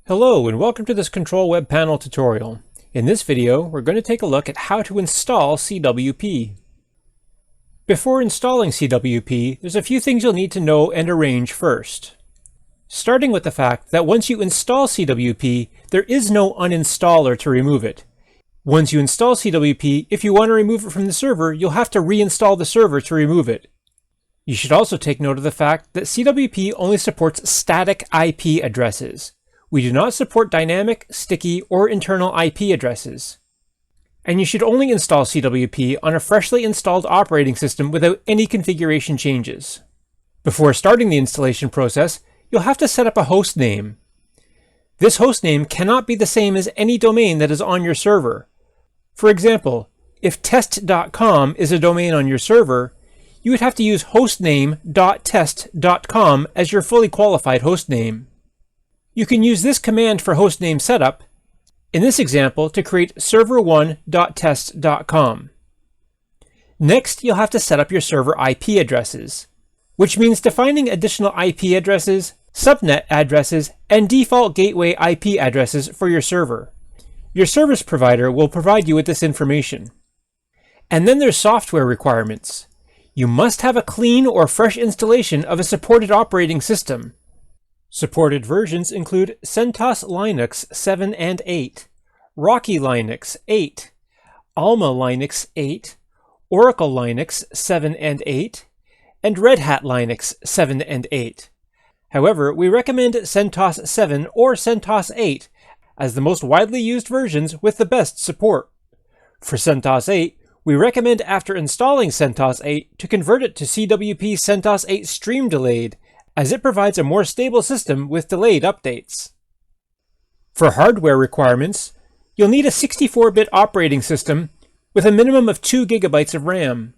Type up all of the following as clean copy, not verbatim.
Hello and welcome to this Control Web Panel tutorial. In this video, we're going to take a look at how to install CWP. Before installing CWP, there's a few things you'll need to know and arrange first. Starting with the fact that once you install CWP, there is no uninstaller to remove it. Once you install CWP, if you want to remove it from the server, you'll have to reinstall the server to remove it. You should also take note of the fact that CWP only supports static IP addresses. We do not support dynamic, sticky, or internal IP addresses. And you should only install CWP on a freshly installed operating system without any configuration changes. Before starting the installation process, you'll have to set up a host name. This host name cannot be the same as any domain that is on your server. For example, if test.com is a domain on your server, you would have to use hostname.test.com as your fully qualified host name. You can use this command for hostname setup, in this example, to create server1.test.com. Next, you'll have to set up your server IP addresses, which means defining additional IP addresses, subnet addresses, and default gateway IP addresses for your server. Your service provider will provide you with this information. And then there's software requirements. You must have a clean or fresh installation of a supported operating system. Supported versions include CentOS Linux 7 and 8, Rocky Linux 8, Alma Linux 8, Oracle Linux 7 and 8, and Red Hat Linux 7 and 8. However, we recommend CentOS 7 or CentOS 8 as the most widely used versions with the best support. For CentOS 8, we recommend after installing CentOS 8 to convert it to CWP CentOS 8 Stream Delayed, as it provides a more stable system with delayed updates. For hardware requirements, you'll need a 64-bit operating system with a minimum of 2 GB of RAM.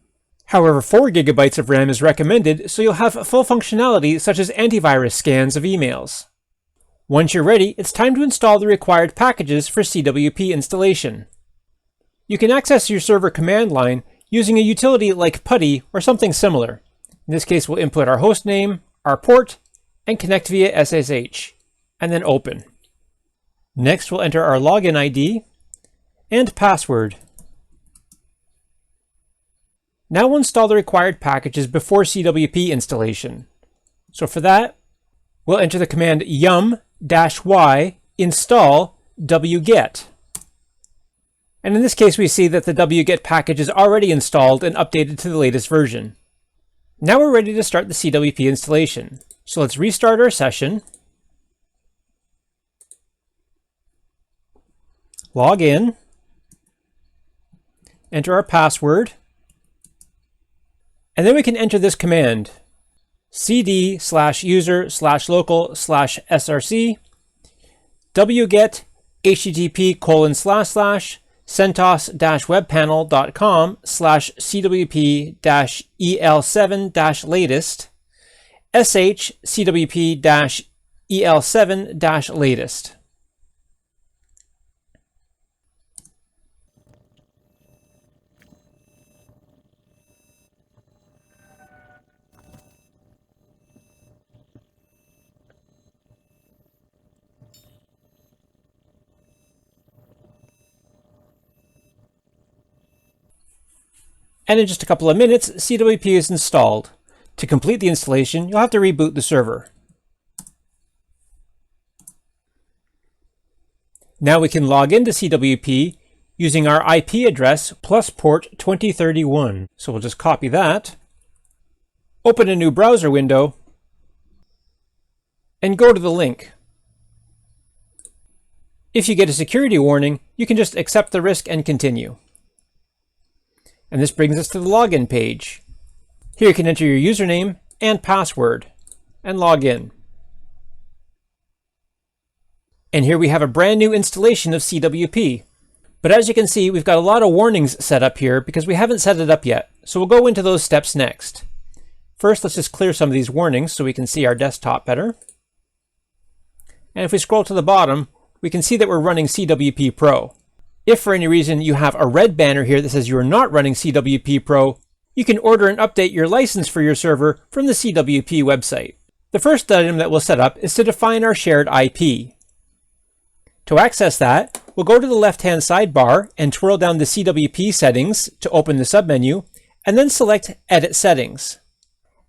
However, 4 GB of RAM is recommended, so you'll have full functionality such as antivirus scans of emails. Once you're ready, it's time to install the required packages for CWP installation. You can access your server command line using a utility like PuTTY or something similar. In this case, we'll input our hostname, our port, and connect via SSH, and then open. Next, we'll enter our login ID and password. Now we'll install the required packages before CWP installation. So for that, we'll enter the command yum-y install wget. And in this case, we see that the wget package is already installed and updated to the latest version. Now we're ready to start the CWP installation. So let's restart our session. Log in. Enter our password. And then we can enter this command. cd/user/local/src wget http:// centos-webpanel.com/cwp-el7-latest sh cwp-el7-latest. And in just a couple of minutes, CWP is installed. To complete the installation, you'll have to reboot the server. Now we can log into CWP using our IP address plus port 2031. So we'll just copy that, open a new browser window, and go to the link. If you get a security warning, you can just accept the risk and continue. And this brings us to the login page. Here you can enter your username and password and log in. And here we have a brand new installation of CWP. But as you can see, we've got a lot of warnings set up here because we haven't set it up yet. So we'll go into those steps next. First, let's just clear some of these warnings so we can see our desktop better. And if we scroll to the bottom, we can see that we're running CWP Pro. If for any reason you have a red banner here that says you are not running CWP Pro, you can order and update your license for your server from the CWP website. The first item that we'll set up is to define our shared IP. To access that, we'll go to the left-hand sidebar and twirl down the CWP settings to open the submenu, and then select Edit Settings.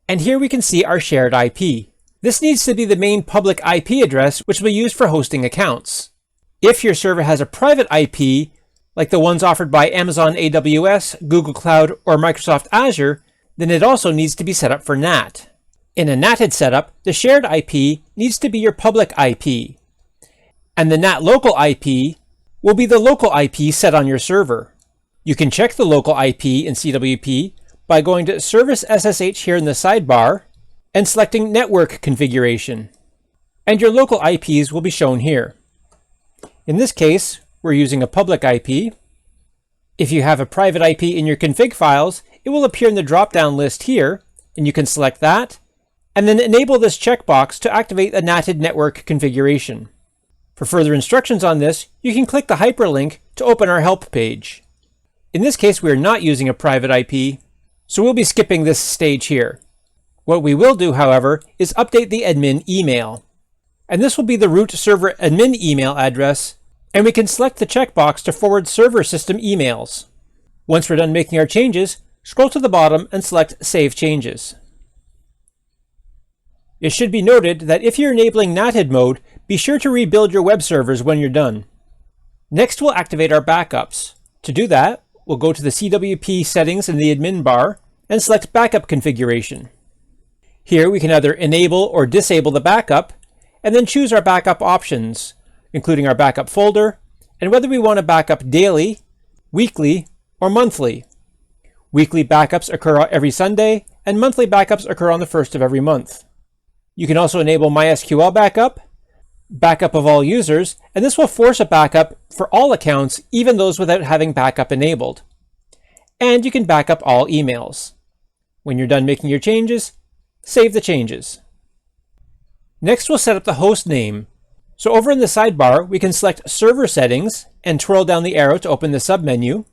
And here we can see our shared IP. This needs to be the main public IP address which will be used for hosting accounts. If your server has a private IP, like the ones offered by Amazon AWS, Google Cloud, or Microsoft Azure, then it also needs to be set up for NAT. In a NATed setup, the shared IP needs to be your public IP. And the NAT local IP will be the local IP set on your server. You can check the local IP in CWP by going to Service SSH here in the sidebar and selecting Network Configuration. And your local IPs will be shown here. In this case, we're using a public IP. If you have a private IP in your config files, it will appear in the drop-down list here, and you can select that, and then enable this checkbox to activate the NATed network configuration. For further instructions on this, you can click the hyperlink to open our help page. In this case, we are not using a private IP, so we'll be skipping this stage here. What we will do, however, is update the admin email. And this will be the root server admin email address, and we can select the checkbox to forward server system emails. Once we're done making our changes, scroll to the bottom and select Save Changes. It should be noted that if you're enabling NATed mode, be sure to rebuild your web servers when you're done. Next, we'll activate our backups. To do that, we'll go to the CWP settings in the admin bar and select Backup Configuration. Here we can either enable or disable the backup, and then choose our backup options, including our backup folder, and whether we want to backup daily, weekly, or monthly. Weekly backups occur every Sunday, and monthly backups occur on the first of every month. You can also enable MySQL backup, backup of all users, and this will force a backup for all accounts, even those without having backup enabled. And you can backup all emails. When you're done making your changes, save the changes. Next, we'll set up the host name. So over in the sidebar, we can select Server Settings and twirl down the arrow to open the submenu,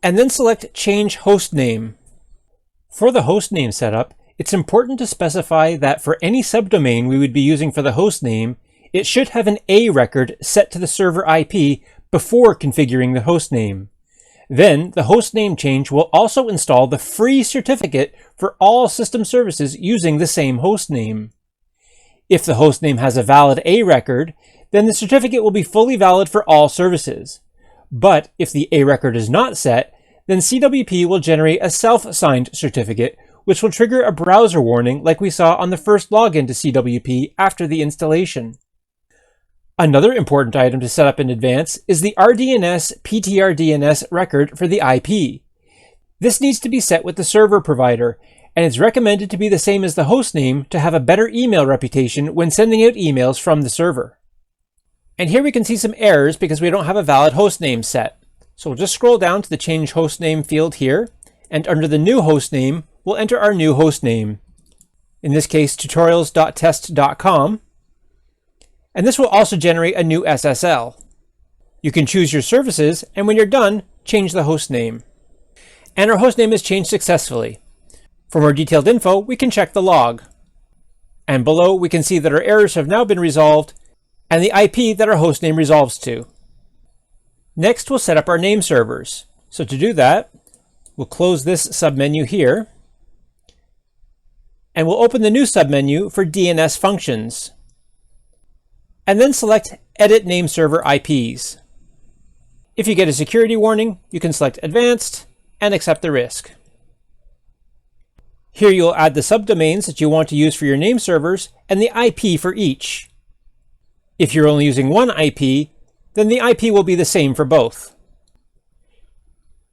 and then select Change Host Name. For the host name setup, it's important to specify that for any subdomain we would be using for the host name, it should have an A record set to the server IP before configuring the host name. Then, the host name change will also install the free certificate for all system services using the same host name. If the host name has a valid A record, then the certificate will be fully valid for all services. But if the A record is not set, then CWP will generate a self-signed certificate, which will trigger a browser warning like we saw on the first login to CWP after the installation. Another important item to set up in advance is the RDNS PTRDNS record for the IP. This needs to be set with the server provider, and it's recommended to be the same as the host name to have a better email reputation when sending out emails from the server. And here we can see some errors because we don't have a valid host name set. So we'll just scroll down to the Change Host Name field here, and under the new host name, we'll enter our new host name. In this case, tutorials.test.com. And this will also generate a new SSL. You can choose your services, and when you're done, change the host name. And our host name is changed successfully. For more detailed info, we can check the log. And below, we can see that our errors have now been resolved, and the IP that our host name resolves to. Next, we'll set up our name servers. So to do that, we'll close this submenu here, and we'll open the new submenu for DNS functions, and then select Edit Name Server IPs. If you get a security warning, you can select Advanced and accept the risk. Here you'll add the subdomains that you want to use for your name servers and the IP for each. If you're only using one IP, then the IP will be the same for both.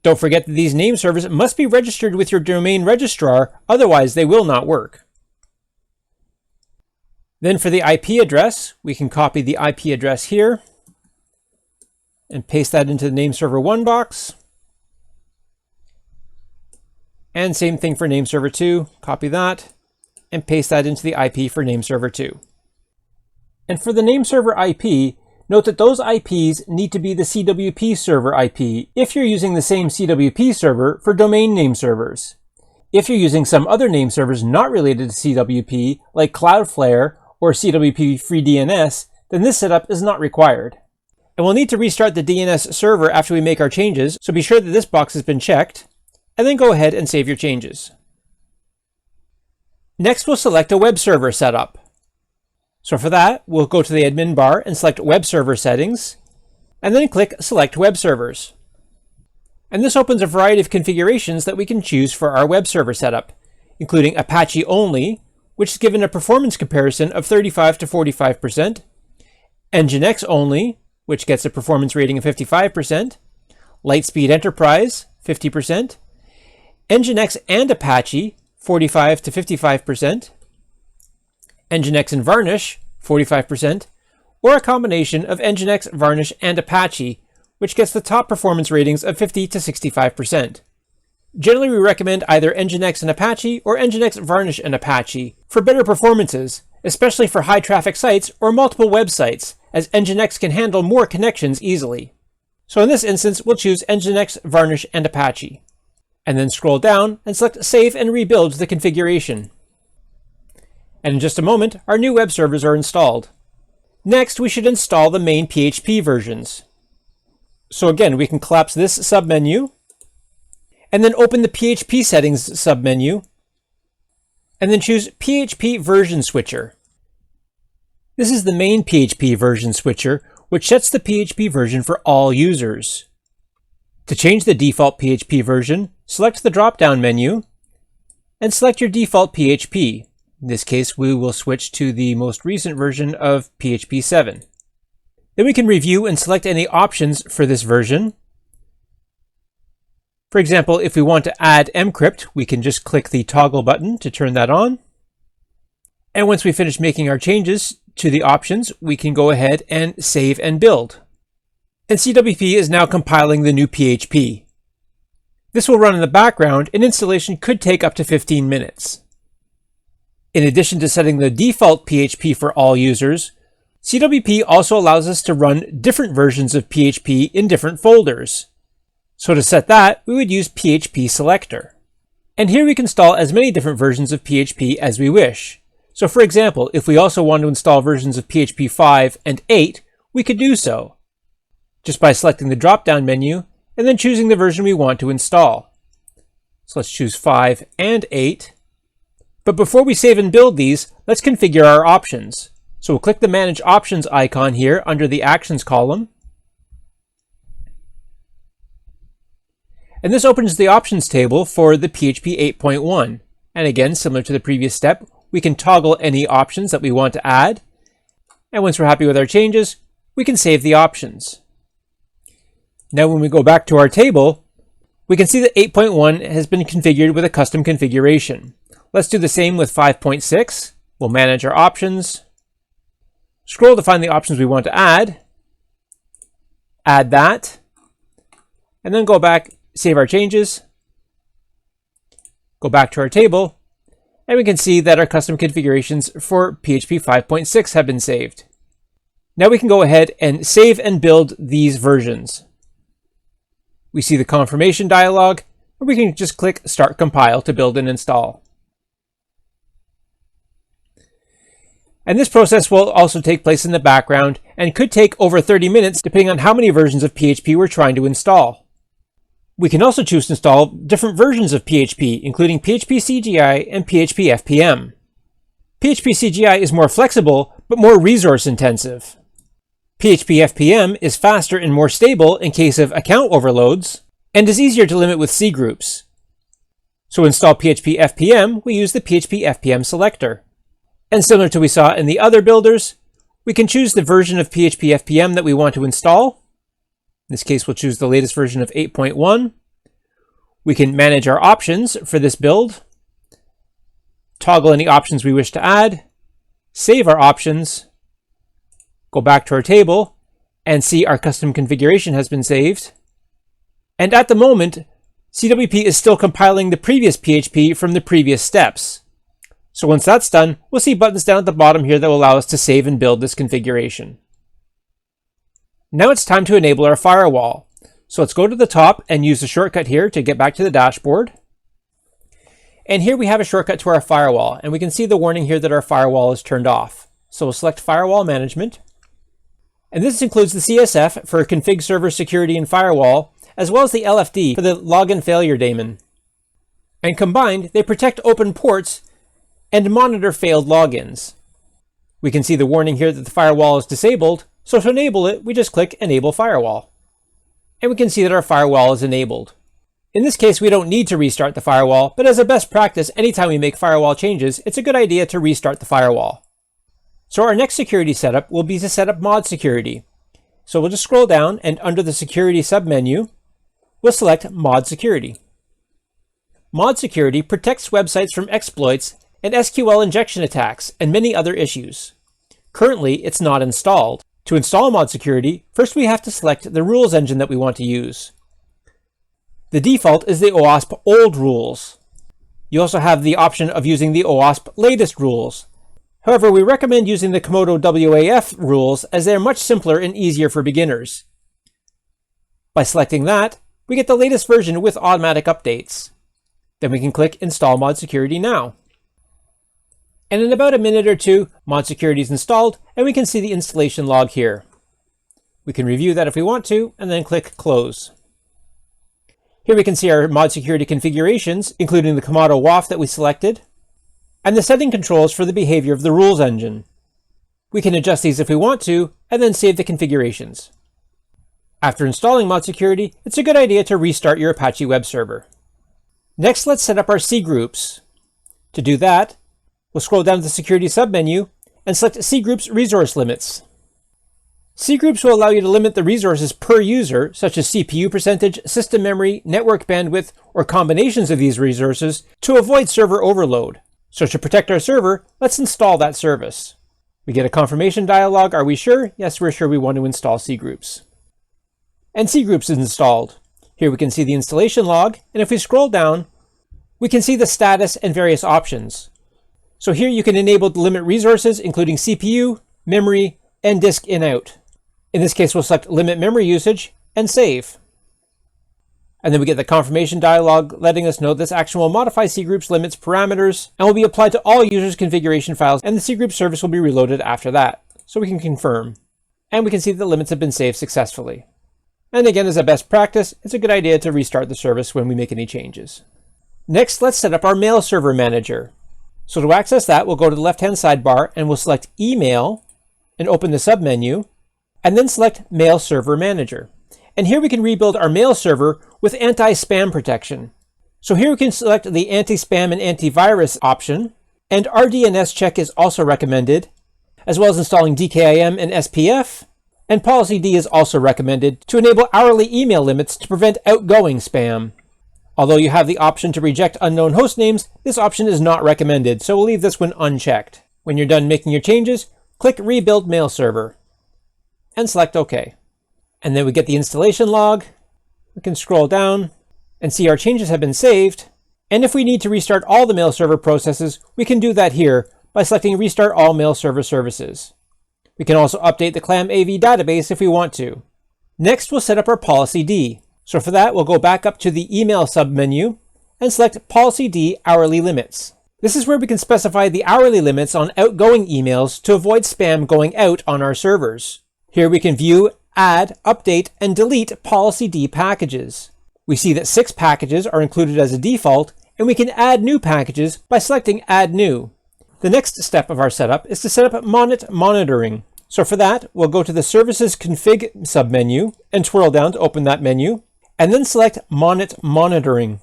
Don't forget that these name servers must be registered with your domain registrar, otherwise they will not work. Then for the IP address, we can copy the IP address here and paste that into the name server 1 box. And same thing for name server 2, copy that and paste that into the IP for name server 2. And for the name server IP, note that those IPs need to be the CWP server IP if you're using the same CWP server for domain name servers. If you're using some other name servers not related to CWP, like Cloudflare or CWP Free DNS, then this setup is not required. And we'll need to restart the DNS server after we make our changes, so be sure that this box has been checked, and then go ahead and save your changes. Next, we'll select a web server setup. So for that, we'll go to the admin bar and select Web Server Settings, and then click Select Web Servers. And this opens a variety of configurations that we can choose for our web server setup, including Apache only, which is given a performance comparison of 35 to 45%, Nginx only, which gets a performance rating of 55%, Lightspeed Enterprise, 50%, Nginx and Apache, 45 to 55%, Nginx and Varnish, 45%, or a combination of Nginx, Varnish, and Apache, which gets the top performance ratings of 50 to 65%. Generally, we recommend either Nginx and Apache or Nginx, Varnish, and Apache for better performances, especially for high-traffic sites or multiple websites, as Nginx can handle more connections easily. So in this instance, we'll choose Nginx, Varnish, and Apache. And then scroll down and select Save and Rebuild the configuration. And in just a moment, our new web servers are installed. Next, we should install the main PHP versions. So again, we can collapse this submenu, and then open the PHP settings submenu, and then choose PHP version switcher. This is the main PHP version switcher, which sets the PHP version for all users. To change the default PHP version, select the drop-down menu, and select your default PHP. In this case, we will switch to the most recent version of PHP 7. Then we can review and select any options for this version. For example, if we want to add mcrypt, we can just click the toggle button to turn that on. And once we finish making our changes to the options, we can go ahead and save and build. And CWP is now compiling the new PHP. This will run in the background, and installation could take up to 15 minutes. In addition to setting the default PHP for all users, CWP also allows us to run different versions of PHP in different folders. So to set that, we would use PHP Selector. And here we can install as many different versions of PHP as we wish. So for example, if we also want to install versions of PHP 5 and 8, we could do so, just by selecting the drop-down menu and then choosing the version we want to install. So let's choose 5 and 8. But before we save and build these, let's configure our options. So we'll click the Manage Options icon here under the Actions column. And this opens the options table for the PHP 8.1. And again, similar to the previous step, we can toggle any options that we want to add. And once we're happy with our changes, we can save the options. Now when we go back to our table, we can see that 8.1 has been configured with a custom configuration. Let's do the same with 5.6. We'll manage our options, scroll to find the options we want to add that, and then go back, save our changes, go back to our table, and we can see that our custom configurations for PHP 5.6 have been saved. Now we can go ahead and save and build these versions. We see the confirmation dialog, or we can just click Start Compile to build and install. And this process will also take place in the background and could take over 30 minutes depending on how many versions of PHP we're trying to install. We can also choose to install different versions of PHP, including PHP CGI and PHP FPM. PHP CGI is more flexible, but more resource intensive. PHP FPM is faster and more stable in case of account overloads, and is easier to limit with Cgroups. So to install PHP FPM, we use the PHP FPM selector. And similar to what we saw in the other builders, we can choose the version of PHP FPM that we want to install. In this case, we'll choose the latest version of 8.1. We can manage our options for this build, toggle any options we wish to add, save our options, go back to our table, and see our custom configuration has been saved. And at the moment, CWP is still compiling the previous PHP from the previous steps. So once that's done, we'll see buttons down at the bottom here that will allow us to save and build this configuration. Now it's time to enable our firewall. So let's go to the top and use the shortcut here to get back to the dashboard. And here we have a shortcut to our firewall, and we can see the warning here that our firewall is turned off. So we'll select Firewall Management. And this includes the CSF for Config Server Security and Firewall, as well as the LFD for the Login Failure daemon. And combined, they protect open ports and monitor failed logins. We can see the warning here that the firewall is disabled, so to enable it, we just click Enable Firewall. And we can see that our firewall is enabled. In this case, we don't need to restart the firewall, but as a best practice, anytime we make firewall changes, it's a good idea to restart the firewall. So our next security setup will be to set up mod security. So we'll just scroll down, and under the security submenu, we'll select mod security. Mod security protects websites from exploits and SQL injection attacks and many other issues. Currently, it's not installed. To install mod security, first we have to select the rules engine that we want to use. The default is the OWASP old rules. You also have the option of using the OWASP latest rules. However, we recommend using the Komodo WAF rules as they are much simpler and easier for beginners. By selecting that, we get the latest version with automatic updates. Then we can click Install Mod Security Now. And in about a minute or two, Mod Security is installed, and we can see the installation log here. We can review that if we want to, and then click Close. Here we can see our Mod Security configurations, including the Komodo WAF that we selected, and the setting controls for the behavior of the rules engine. We can adjust these if we want to, and then save the configurations. After installing Mod Security, it's a good idea to restart your Apache web server. Next, let's set up our Cgroups. To do that, we'll scroll down to the Security submenu and select Cgroups Resource Limits. Cgroups will allow you to limit the resources per user, such as CPU percentage, system memory, network bandwidth, or combinations of these resources, to avoid server overload. So to protect our server, let's install that service. We get a confirmation dialog. Are we sure? Yes, we're sure we want to install Cgroups. And Cgroups is installed. Here we can see the installation log, and if we scroll down, we can see the status and various options. So here you can enable the limit resources, including CPU, memory, and disk in-out. In this case, we'll select limit memory usage and save. And then we get the confirmation dialog letting us know this action will modify Cgroups limits parameters and will be applied to all users' configuration files, and the Cgroups service will be reloaded after that. So we can confirm. And we can see the limits have been saved successfully. And again, as a best practice, it's a good idea to restart the service when we make any changes. Next, let's set up our mail server manager. So to access that, we'll go to the left-hand sidebar and we'll select Email and open the submenu, and then select Mail Server Manager. And here we can rebuild our mail server with anti-spam protection. So here we can select the anti-spam and antivirus option, and RDNS check is also recommended, as well as installing DKIM and SPF, and Policy D is also recommended to enable hourly email limits to prevent outgoing spam. Although you have the option to reject unknown host names, this option is not recommended, so we'll leave this one unchecked. When you're done making your changes, click Rebuild Mail Server, and select OK. And then we get the installation log. We can scroll down and see our changes have been saved. And if we need to restart all the mail server processes, we can do that here by selecting Restart All Mail Server Services. We can also update the CLAM AV database if we want to. Next, we'll set up our Policy D. So for that, we'll go back up to the Email submenu and select Policy D Hourly Limits. This is where we can specify the hourly limits on outgoing emails to avoid spam going out on our servers. Here we can view, add, update, and delete Policy D packages. We see that 6 packages are included as a default, and we can add new packages by selecting Add New. The next step of our setup is to set up Monit monitoring. So for that, we'll go to the Services Config submenu and twirl down to open that menu, and then select Monit monitoring.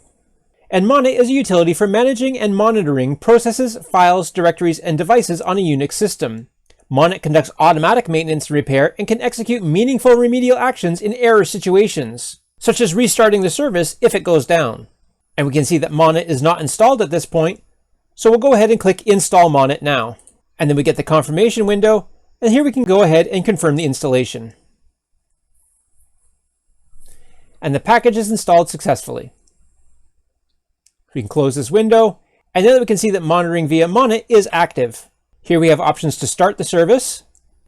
And Monit is a utility for managing and monitoring processes, files, directories, and devices on a Unix system. Monit conducts automatic maintenance and repair and can execute meaningful remedial actions in error situations, such as restarting the service if it goes down. And we can see that Monit is not installed at this point, so we'll go ahead and click Install Monit now. And then we get the confirmation window, and here we can go ahead and confirm the installation. And the package is installed successfully. We can close this window, and then we can see that monitoring via Monit is active. Here we have options to start the service,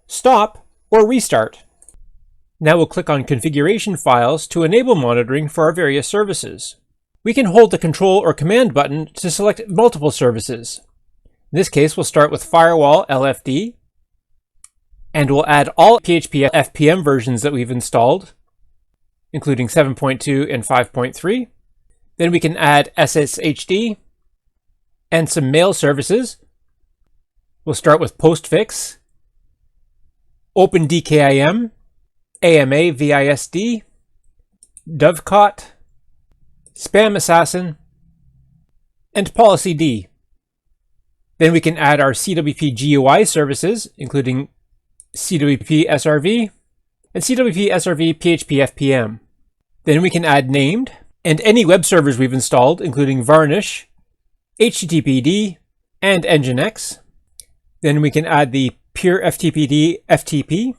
stop, or restart. Now we'll click on Configuration Files to enable monitoring for our various services. We can hold the Control or Command button to select multiple services. In this case, we'll start with Firewall LFD, And we'll add all PHP FPM versions that we've installed, including 7.2 and 5.3. Then we can add SSHD and some mail services. We'll start with Postfix, OpenDKIM, AMA VISD, Dovecot, Spam Assassin, and Policy D. Then we can add our CWP GUI services, including CWP SRV and CWP SRV PHP FPM. Then we can add named and any web servers we've installed, including Varnish, HTTPD, and Nginx. Then we can add the Pure FTPD FTP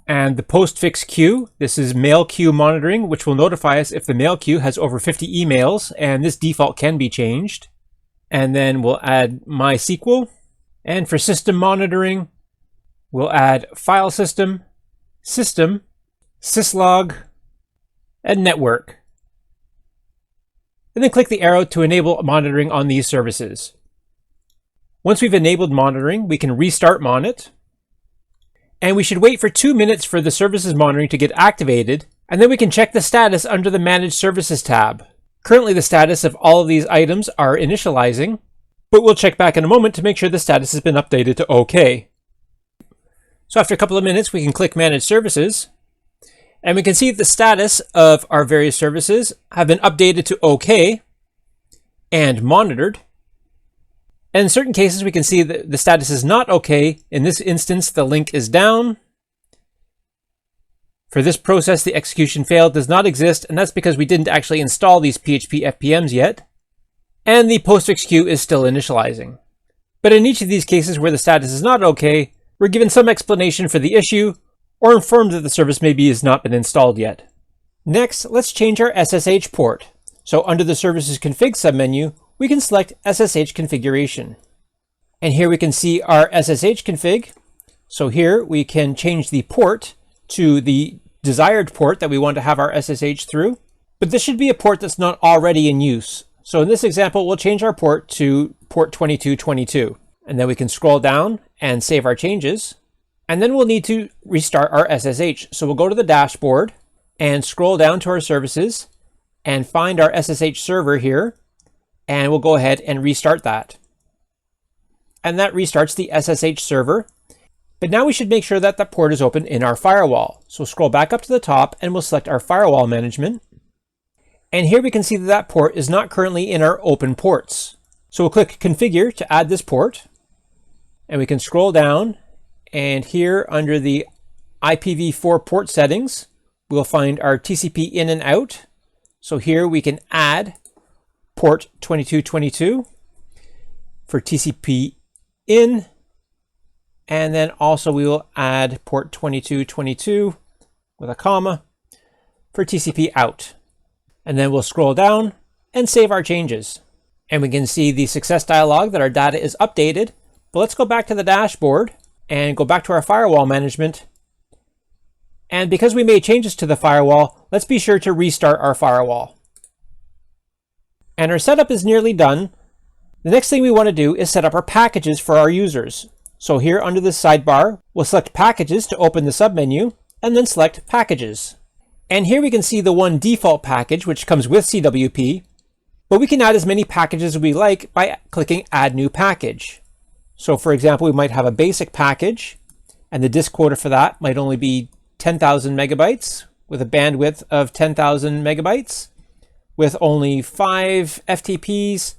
and the postfix queue. This is mail queue monitoring, which will notify us if the mail queue has over 50 emails, and this default can be changed. And then we'll add MySQL. And for system monitoring, we'll add file system, syslog, and network. And then click the arrow to enable monitoring on these services. Once we've enabled monitoring, we can restart Monit. And we should wait for 2 minutes for the services monitoring to get activated, and then we can check the status under the Manage Services tab. Currently the status of all of these items are initializing, but we'll check back in a moment to make sure the status has been updated to OK. So after a couple of minutes, we can click Manage Services, and we can see the status of our various services have been updated to OK and monitored. And in certain cases, we can see that the status is not OK. In this instance, the link is down. For this process, the execution failed does not exist, and that's because we didn't actually install these PHP FPMs yet. And the postfix queue is still initializing. But in each of these cases where the status is not OK, we're given some explanation for the issue, or informed that the service maybe has not been installed yet. Next, let's change our SSH port. So under the Services Config submenu, we can select SSH configuration. And here we can see our SSH config. So here we can change the port to the desired port that we want to have our SSH through. But this should be a port that's not already in use. So in this example, we'll change our port to port 2222. And then we can scroll down and save our changes. And then we'll need to restart our SSH. So we'll go to the dashboard and scroll down to our services and find our SSH server here. And we'll go ahead and restart that. And that restarts the SSH server. But now we should make sure that the port is open in our firewall. So scroll back up to the top and we'll select our firewall management. And here we can see that that port is not currently in our open ports. So we'll click Configure to add this port. And we can scroll down. And here under the IPv4 port settings, we'll find our TCP in and out. So here we can add port 2222 for TCP in. And then also we will add port 2222 with a comma for TCP out. And then we'll scroll down and save our changes. And we can see the success dialog that our data is updated. But let's go back to the dashboard and go back to our firewall management. And because we made changes to the firewall, let's be sure to restart our firewall. And our setup is nearly done. The next thing we want to do is set up our packages for our users. So here under this sidebar, we'll select Packages to open the submenu, and then select Packages. And here we can see the one default package, which comes with CWP, but we can add as many packages as we like by clicking Add New Package. So for example, we might have a basic package, and the disk quota for that might only be 10,000 megabytes with a bandwidth of 10,000 megabytes with only 5 FTPs,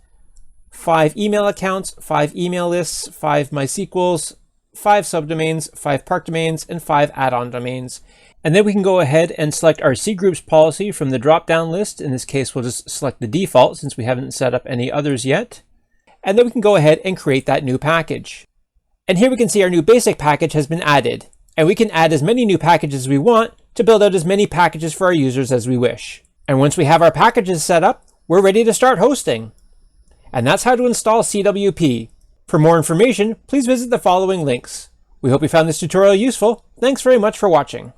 5 email accounts, 5 email lists, 5 MySQLs, 5 subdomains, 5 park domains, and 5 add-on domains. And then we can go ahead and select our Cgroups policy from the drop-down list. In this case, we'll just select the default since we haven't set up any others yet. And then we can go ahead and create that new package. And here we can see our new basic package has been added. And we can add as many new packages as we want to build out as many packages for our users as we wish. And once we have our packages set up, we're ready to start hosting. And that's how to install CWP. For more information, please visit the following links. We hope you found this tutorial useful. Thanks very much for watching.